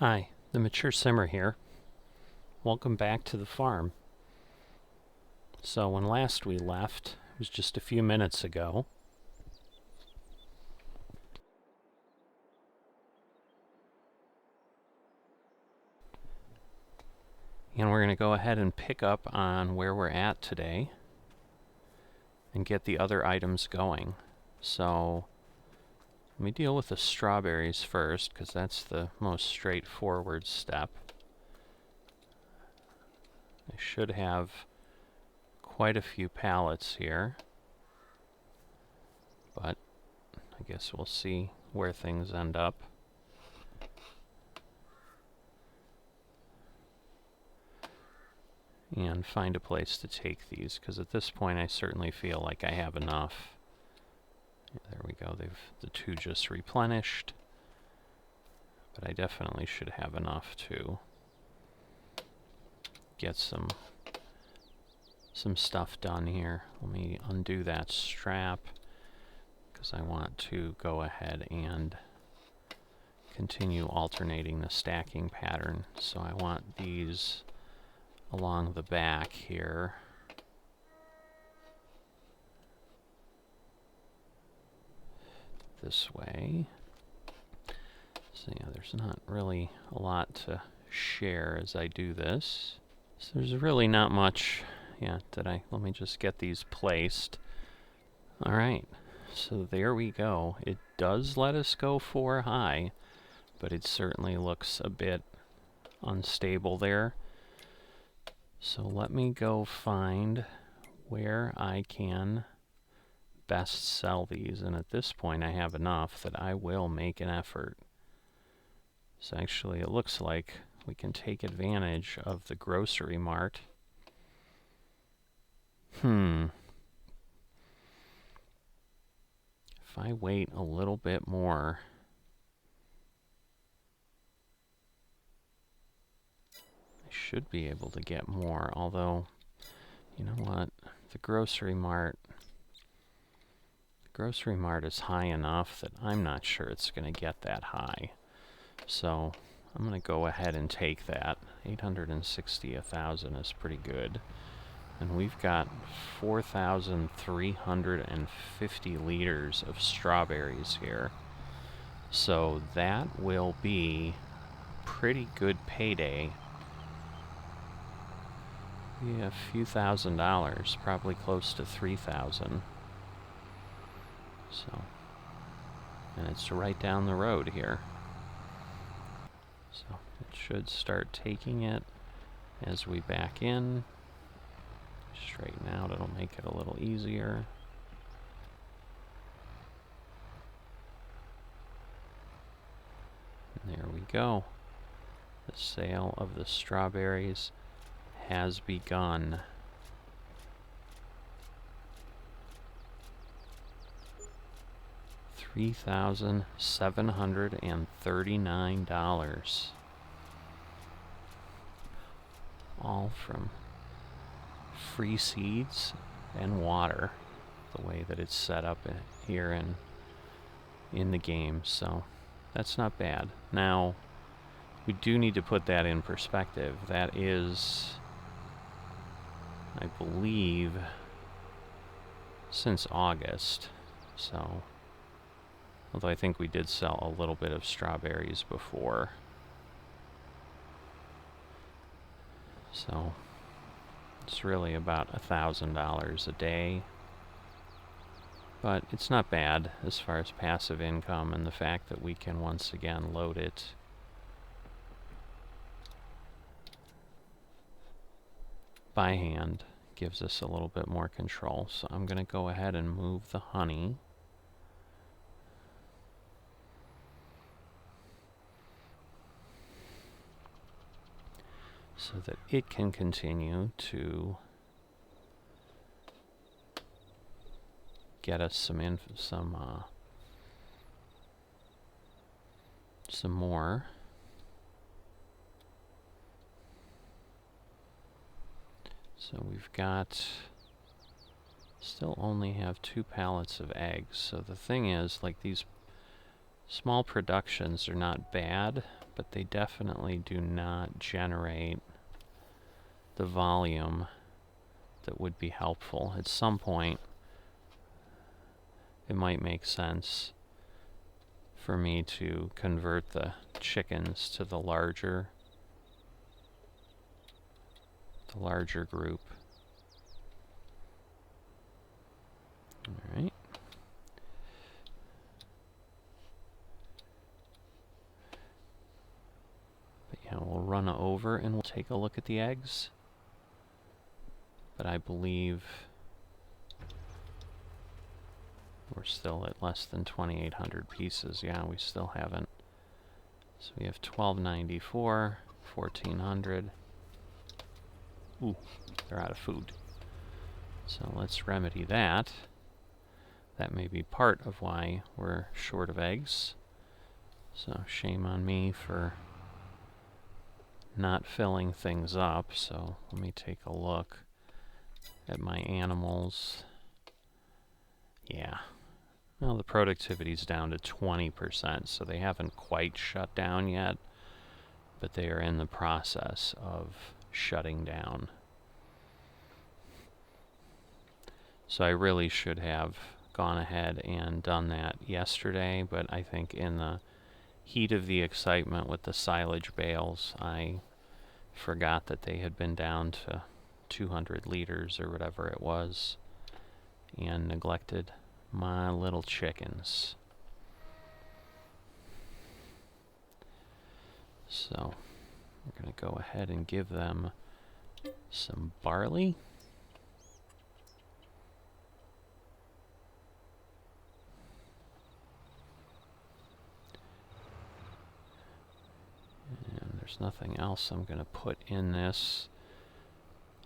Hi, the Mature Simmer here. Welcome back to the farm. So when last we left, it was just a few minutes ago. And we're going to go ahead and pick up on where we're at today and get the other items going. So let me deal with the strawberries first, because that's the most straightforward step. I should have quite a few pallets here, but I guess we'll see where things end up. And find a place to take these, because at this point I certainly feel like I have enough. Yeah, there we go, the two just replenished, but I definitely should have enough to get some stuff done here. Let me undo that strap, because I want to go ahead and continue alternating the stacking pattern. So I want these along the back here. This way. So yeah, there's not really a lot to share as I do this. So there's really not much. Yeah, let me just get these placed. Alright, so there we go. It does let us go 4 high, but it certainly looks a bit unstable there. So let me go find where I can best sell these, and at this point I have enough that I will make an effort. So actually it looks like we can take advantage of the grocery mart. If I wait a little bit more, I should be able to get more, although, you know what, the grocery mart is high enough that I'm not sure it's going to get that high. So I'm going to go ahead and take that. 860 1,000 is pretty good. And we've got 4,350 liters of strawberries here. So that will be pretty good payday. Yeah, a few $1,000s, probably close to 3,000. So, and it's right down the road here. So it should start taking it as we back in. Straighten out, it'll make it a little easier. And there we go. The sale of the strawberries has begun. $3,739. All from free seeds and water, the way that it's set up here in the game. So that's not bad. Now, we do need to put that in perspective. That is, I believe, since August. So, although I think we did sell a little bit of strawberries before. So it's really about $1,000 a day. But it's not bad as far as passive income, and the fact that we can once again load it by hand gives us a little bit more control. So I'm going to go ahead and move the honey. So that it can continue to get us some more. So we've got, still only have 2 pallets of eggs. So the thing is, like, these small productions are not bad, but they definitely do not generate the volume that would be helpful. At some point, it might make sense for me to convert the chickens to the larger group. All right. But yeah, we'll run over and we'll take a look at the eggs. But I believe we're still at less than 2,800 pieces. Yeah, we still haven't. So we have 1,294, 1,400. Ooh, they're out of food. So let's remedy that. That may be part of why we're short of eggs. So shame on me for not filling things up. So let me take a look at my animals. Yeah. Well, the productivity's down to 20%, so they haven't quite shut down yet, but they are in the process of shutting down. So I really should have gone ahead and done that yesterday, but I think in the heat of the excitement with the silage bales, I forgot that they had been down to 200 liters or whatever it was, and neglected my little chickens. So we're going to go ahead and give them some barley. And there's nothing else I'm going to put in this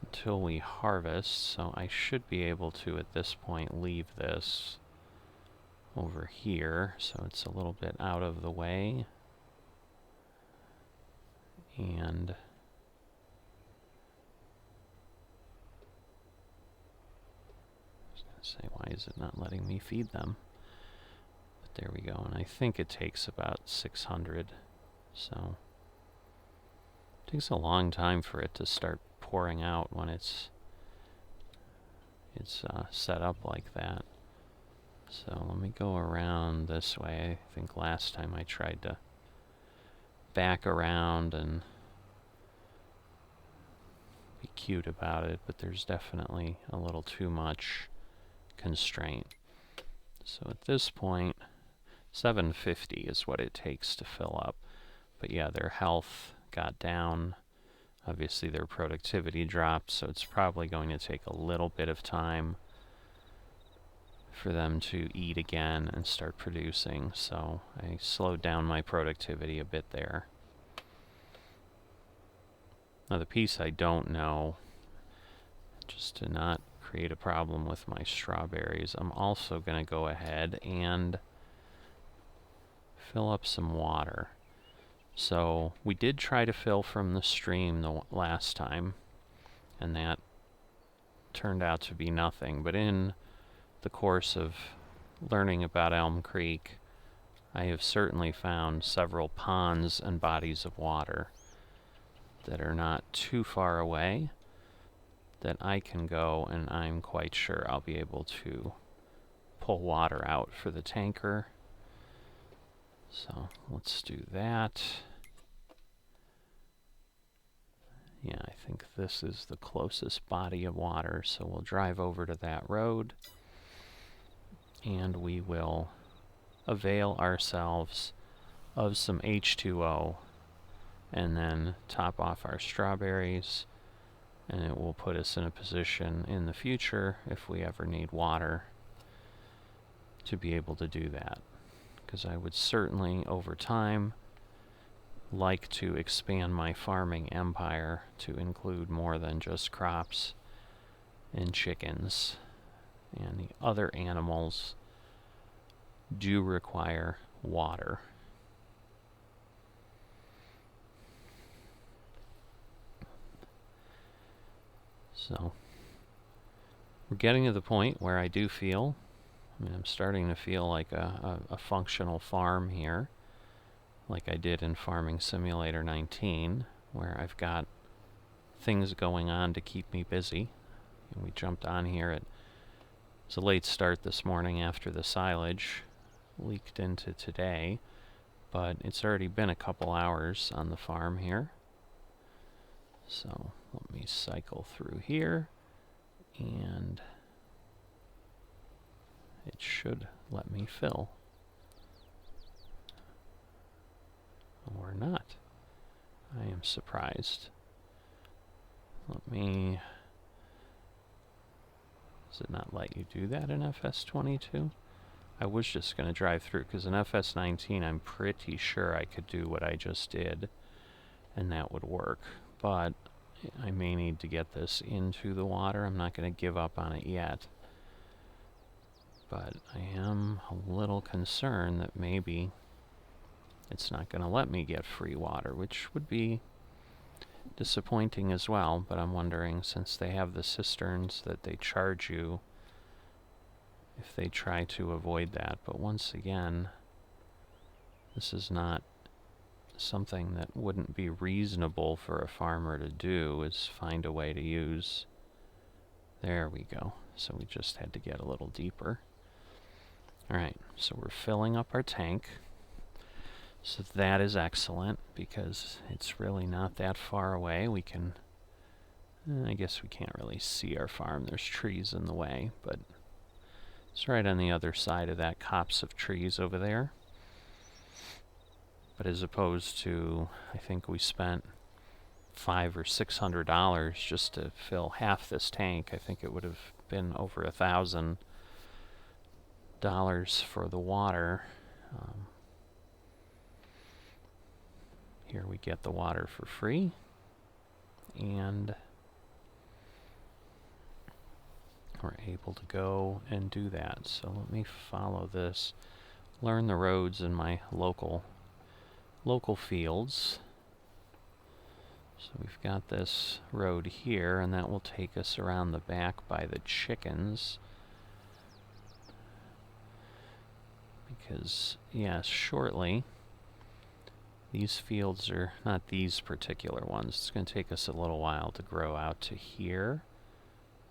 until we harvest, so I should be able to at this point leave this over here so it's a little bit out of the way. And I was going to say, why is it not letting me feed them? But there we go, and I think it takes about 600, so it takes a long time for it to start pouring out when it's set up like that. So let me go around this way. I think last time I tried to back around and be cute about it, but there's definitely a little too much constraint. So at this point, 750 is what it takes to fill up. But yeah, their health got down. Obviously their productivity dropped, so it's probably going to take a little bit of time for them to eat again and start producing. So I slowed down my productivity a bit there. Now the piece I don't know, just to not create a problem with my strawberries, I'm also going to go ahead and fill up some water. So we did try to fill from the stream the last time, and that turned out to be nothing. But in the course of learning about Elmcreek, I have certainly found several ponds and bodies of water that are not too far away that I can go, and I'm quite sure I'll be able to pull water out for the tanker. So let's do that. Yeah, I think this is the closest body of water, so we'll drive over to that road and we will avail ourselves of some H2O and then top off our strawberries, and it will put us in a position in the future, if we ever need water, to be able to do that. Because I would certainly, over time, like to expand my farming empire to include more than just crops and chickens. And the other animals do require water. So we're getting to the point where I do feel, I'm starting to feel like a functional farm here. like I did in Farming Simulator 19, where I've got things going on to keep me busy. And we jumped on here at, it's a late start this morning after the silage leaked into today, but it's already been a couple hours on the farm here. So let me cycle through here, and it should let me fill. Or not. I am surprised. Let me... Does it not let you do that in FS22? I was just going to drive through, because in FS19 I'm pretty sure I could do what I just did, and that would work. But I may need to get this into the water. I'm not going to give up on it yet. But I am a little concerned that maybe it's not going to let me get free water, which would be disappointing as well. But I'm wondering, since they have the cisterns that they charge you, if they try to avoid that. But once again, this is not something that wouldn't be reasonable for a farmer to do, is find a way to use... There we go. So we just had to get a little deeper. Alright, so we're filling up our tank. So that is excellent, because it's really not that far away. We can... I guess we can't really see our farm. There's trees in the way, but it's right on the other side of that copse of trees over there. But as opposed to, I think we spent $500 or $600 just to fill half this tank, I think it would have been over $1,000 for the water. Here we get the water for free, and we're able to go and do that. So let me follow this, learn the roads in my local fields. So we've got this road here, and that will take us around the back by the chickens. Because, yes, shortly, these fields are, not these particular ones, it's going to take us a little while to grow out to here.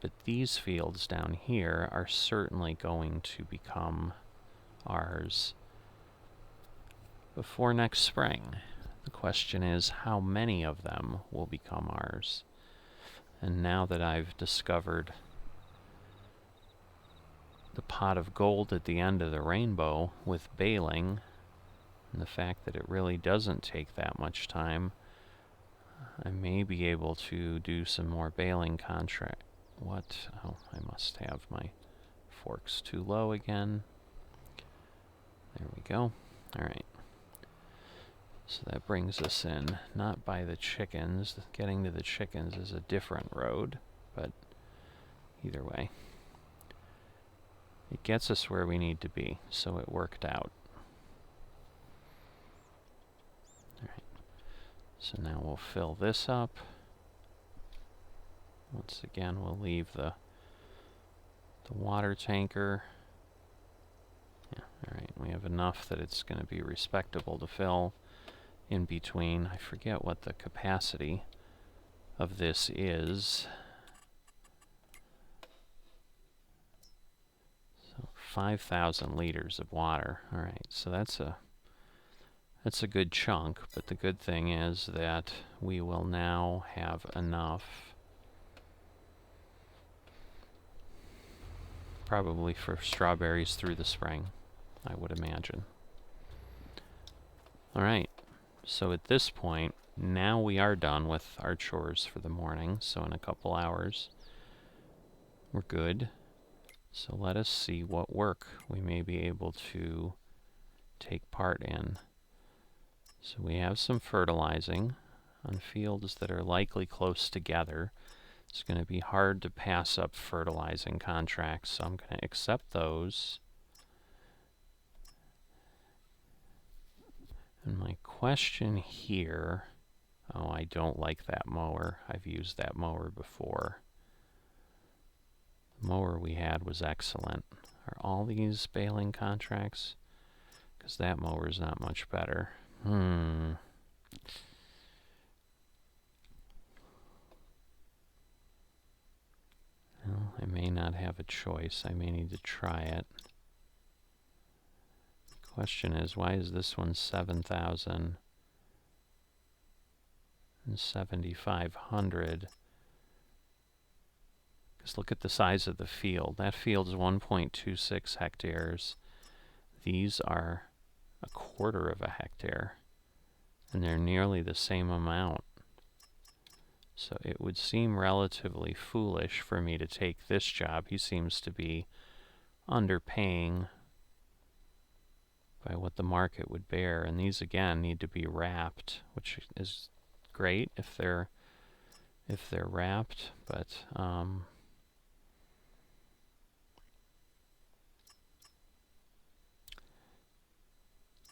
But these fields down here are certainly going to become ours before next spring. The question is, how many of them will become ours? And now that I've discovered the pot of gold at the end of the rainbow with baling, and the fact that it really doesn't take that much time, I may be able to do some more baling contract. What? Oh, I must have my forks too low again. There we go. Alright. So that brings us in, not by the chickens. Getting to the chickens is a different road, but either way, it gets us where we need to be, so it worked out. Alright, so now we'll fill this up. Once again, we'll leave the water tanker. Yeah, alright, we have enough that it's going to be respectable to fill in between. I forget what the capacity of this is. So 5,000 liters of water. Alright, so that's a good chunk, but the good thing is that we will now have enough probably for strawberries through the spring, I would imagine. Alright, so at this point, now we are done with our chores for the morning, so in a couple hours we're good. So let us see what work we may be able to take part in. So we have some fertilizing on fields that are likely close together. It's going to be hard to pass up fertilizing contracts, so I'm going to accept those. And my question here, oh, I don't like that mower. I've used that mower before. The mower we had was excellent. Are all these baling contracts? Because that mower is not much better. Well, I may not have a choice. I may need to try it. The question is, why is this one 7,000 and 7,500? Because look at the size of the field. That field is 1.26 hectares. These are a quarter of a hectare, and they're nearly the same amount. So it would seem relatively foolish for me to take this job. He seems to be underpaying by what the market would bear, and these again need to be wrapped, which is great if they're wrapped, but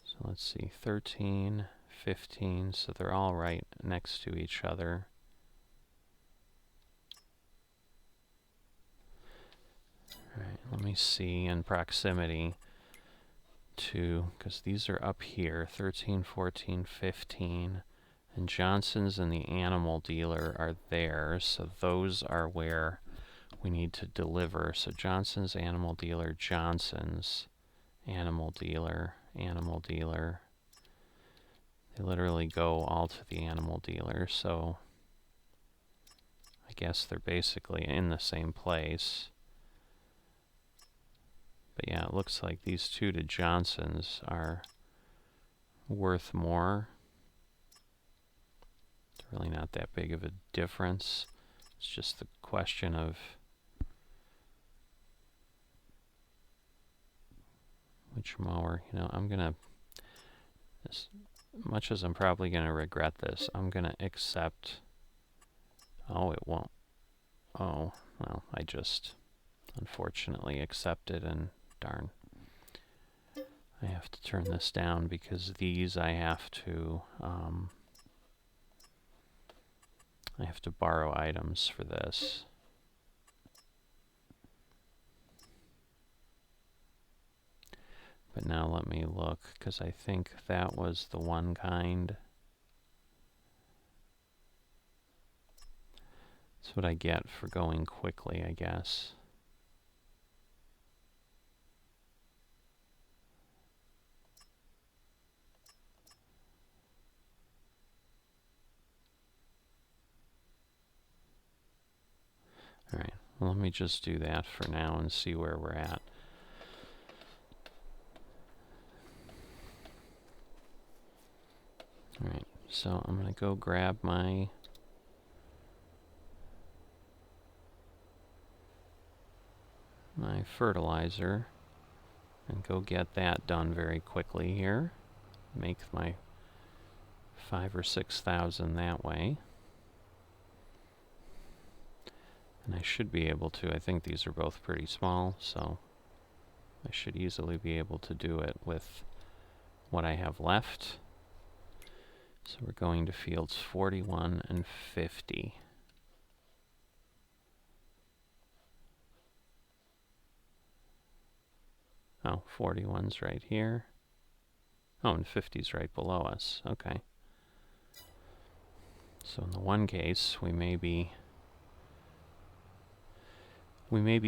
so let's see, 13, 15, so they're all right next to each other. All right, let me see in proximity to, because these are up here, 13, 14, 15, and Johnson's and the animal dealer are there, so those are where we need to deliver. So Johnson's animal dealer, Johnson's animal dealer, animal dealer. They literally go all to the animal dealer, so I guess they're basically in the same place. But yeah, it looks like these two to Johnson's are worth more. It's really not that big of a difference. It's just the question of which mower. You know, I'm gonna, as much as I'm probably gonna regret this, I'm gonna accept. Oh, it won't. Oh, well, I just unfortunately accepted, and darn. I have to turn this down because these I have to borrow items for this. But now let me look, because I think that was the one kind. That's what I get for going quickly, I guess. Alright, well, let me just do that for now and see where we're at. Alright, so I'm going to go grab my fertilizer and go get that done very quickly here. Make my 5,000 or 6,000 that way. And I should be able to, I think these are both pretty small, so I should easily be able to do it with what I have left. So we're going to fields 41 and 50. Oh, 41's right here. Oh, and 50's right below us. Okay. So in the one case, we may be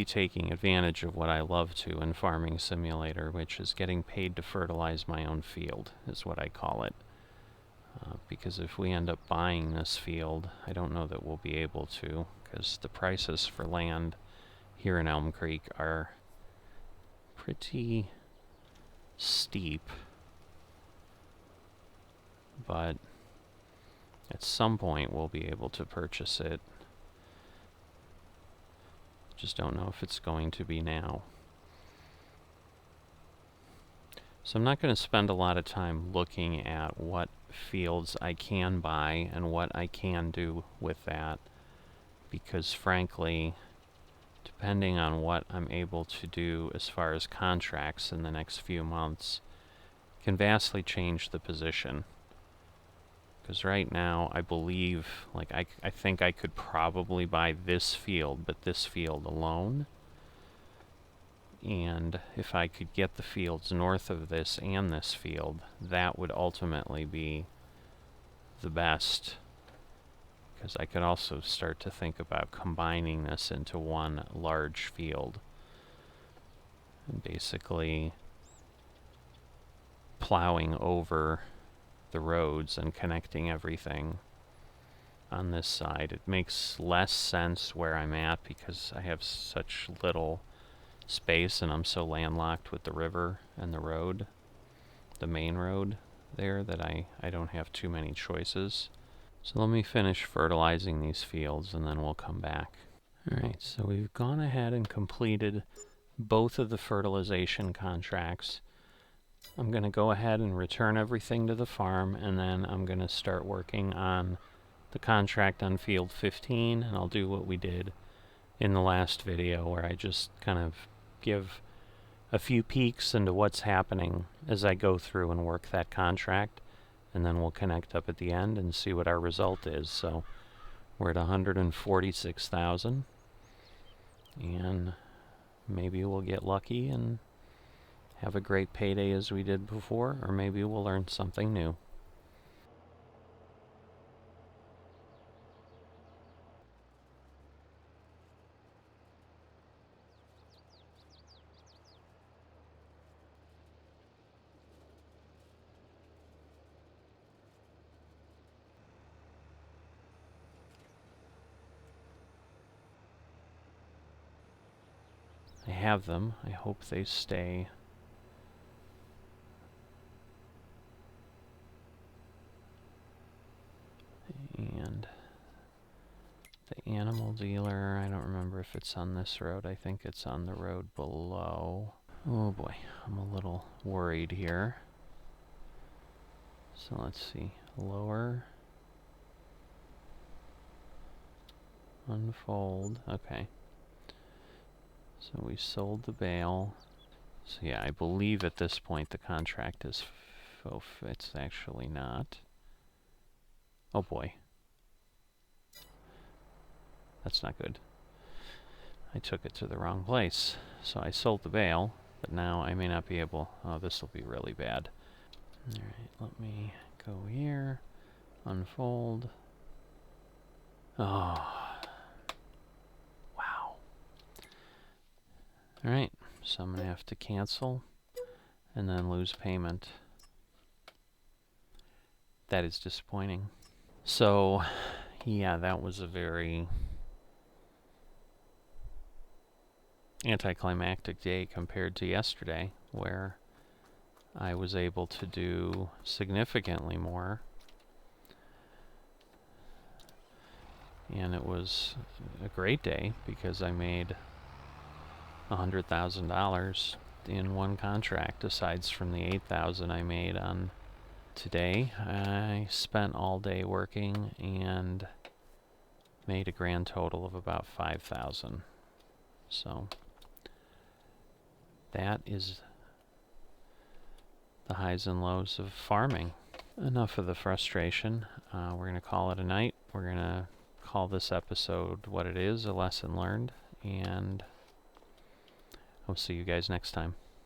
taking advantage of what I love to in Farming Simulator, which is getting paid to fertilize my own field, is what I call it. Because if we end up buying this field, I don't know that we'll be able to, because the prices for land here in Elmcreek are pretty steep. But at some point we'll be able to purchase it. Just don't know if it's going to be now. So I'm not going to spend a lot of time looking at what fields I can buy and what I can do with that, because frankly, depending on what I'm able to do as far as contracts in the next few months, can vastly change the position. Because right now, I believe, like, I think I could probably buy this field, but this field alone And if I could get the fields north of this and this field, that would ultimately be the best, because I could also start to think about combining this into one large field and basically plowing over the roads and connecting everything on this side. It makes less sense where I'm at because I have such little space and I'm so landlocked with the river and the road, the main road there, that I don't have too many choices. So let me finish fertilizing these fields and then we'll come back. Alright, so we've gone ahead and completed both of the fertilization contracts. I'm going to go ahead and return everything to the farm, and then I'm going to start working on the contract on field 15, and I'll do what we did in the last video where I just kind of give a few peeks into what's happening as I go through and work that contract, and then we'll connect up at the end and see what our result is. So we're at 146,000, and maybe we'll get lucky and have a great payday as we did before, or maybe we'll learn something new. I have them. I hope they stay. And the animal dealer, I don't remember if it's on this road. I think it's on the road below. Oh boy, I'm a little worried here. So let's see. Lower. Unfold. Okay. So we sold the bale. So yeah, I believe at this point the contract is it's actually not. Oh boy. That's not good. I took it to the wrong place. So I sold the bale, but now I may not be able... Oh, this will be really bad. Alright, let me go here. Unfold. Oh. Wow. Alright, so I'm going to have to cancel and then lose payment. That is disappointing. So, yeah, that was a very anticlimactic day compared to yesterday, where I was able to do significantly more. And it was a great day because I made $100,000 in one contract, aside from the $8,000 I made on today. I spent all day working and made a grand total of about $5,000. So that is the highs and lows of farming. Enough of the frustration. We're going to call it a night. We're going to call this episode what it is, a lesson learned, and I'll see you guys next time.